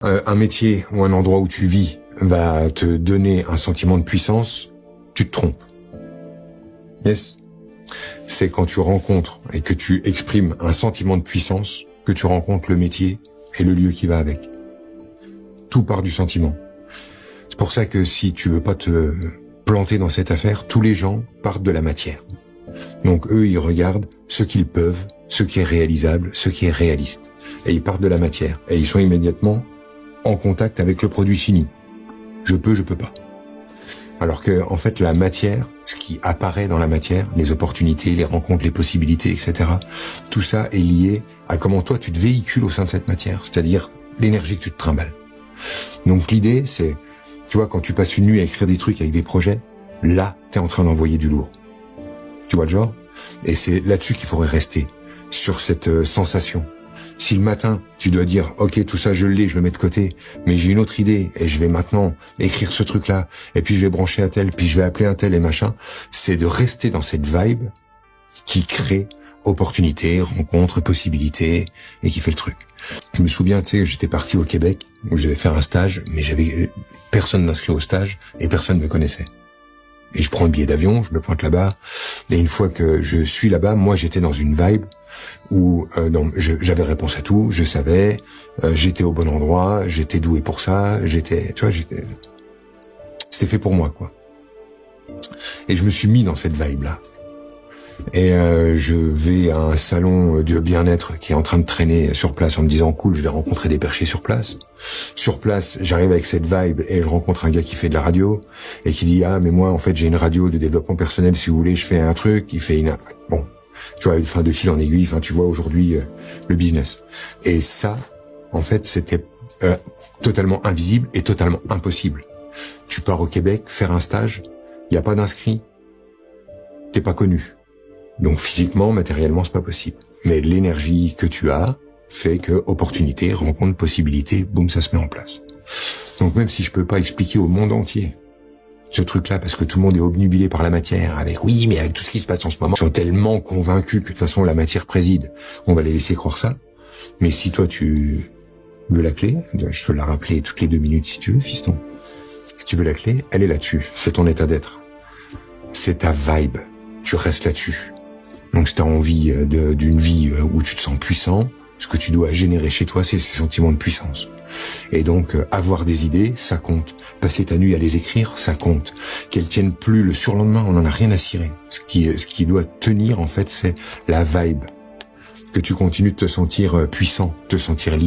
un métier ou un endroit où tu vis va te donner un sentiment de puissance, tu te trompes. Yes. C'est quand tu rencontres et que tu exprimes un sentiment de puissance que tu rencontres le métier et le lieu qui va avec. Tout part du sentiment. C'est pour ça que si tu veux pas te planter dans cette affaire, tous les gens partent de la matière. Donc eux, ils regardent ce qu'ils peuvent, ce qui est réalisable, ce qui est réaliste. Et ils partent de la matière. Et ils sont immédiatement en contact avec le produit fini. Je peux pas. Alors que, en fait, la matière, ce qui apparaît dans la matière, les opportunités, les rencontres, les possibilités, etc., tout ça est lié à comment toi tu te véhicules au sein de cette matière, c'est-à-dire l'énergie que tu te trimbales. Donc l'idée, c'est, tu vois, quand tu passes une nuit à écrire des trucs avec des projets, là, t'es en train d'envoyer du lourd. Tu vois le genre? Et c'est là-dessus qu'il faudrait rester, sur cette sensation. Si le matin, tu dois dire, ok, tout ça, je l'ai, je le mets de côté, mais j'ai une autre idée, et je vais maintenant écrire ce truc-là, et puis je vais brancher un tel, puis je vais appeler un tel et machin, c'est de rester dans cette vibe qui crée opportunités, rencontres, possibilités, et qui fait le truc. Je me souviens, tu sais, j'étais parti au Québec, où je devais faire un stage, mais j'avais personne d'inscrit au stage, et personne ne me connaissait. Et je prends le billet d'avion, je me pointe là-bas, et une fois que je suis là-bas, moi j'étais dans une vibe où j'avais réponse à tout, je savais, j'étais au bon endroit, j'étais doué pour ça, c'était fait pour moi, quoi. Et je me suis mis dans cette vibe-là. Et je vais à un salon de bien-être qui est en train de traîner sur place en me disant cool, je vais rencontrer des perchés sur place. Sur place, j'arrive avec cette vibe et je rencontre un gars qui fait de la radio et qui dit ah mais moi en fait j'ai une radio de développement personnel, si vous voulez je fais un truc, il fait une bon, tu vois, fin de fil en aiguille, enfin tu vois aujourd'hui le business. Et ça en fait c'était totalement invisible et totalement impossible. Tu pars au Québec faire un stage, il y a pas d'inscrit, t'es pas connu. Donc physiquement, matériellement, c'est pas possible. Mais l'énergie que tu as fait que opportunité, rencontre, possibilité, boum, ça se met en place. Donc même si je peux pas expliquer au monde entier ce truc-là, parce que tout le monde est obnubilé par la matière, avec oui, mais avec tout ce qui se passe en ce moment, ils sont tellement convaincus que de toute façon la matière préside, on va les laisser croire ça. Mais si toi tu veux la clé, je peux la rappeler toutes les 2 minutes si tu veux, fiston. Si tu veux la clé, elle est là-dessus. C'est ton état d'être. C'est ta vibe. Tu restes là-dessus. Donc si tu as envie d'une vie où tu te sens puissant, ce que tu dois générer chez toi, c'est ces sentiments de puissance. Et donc avoir des idées, ça compte. Passer ta nuit à les écrire, ça compte. Qu'elles tiennent plus le surlendemain, on n'en a rien à cirer. Ce qui doit tenir, en fait, c'est la vibe. Que tu continues de te sentir puissant, te sentir libre.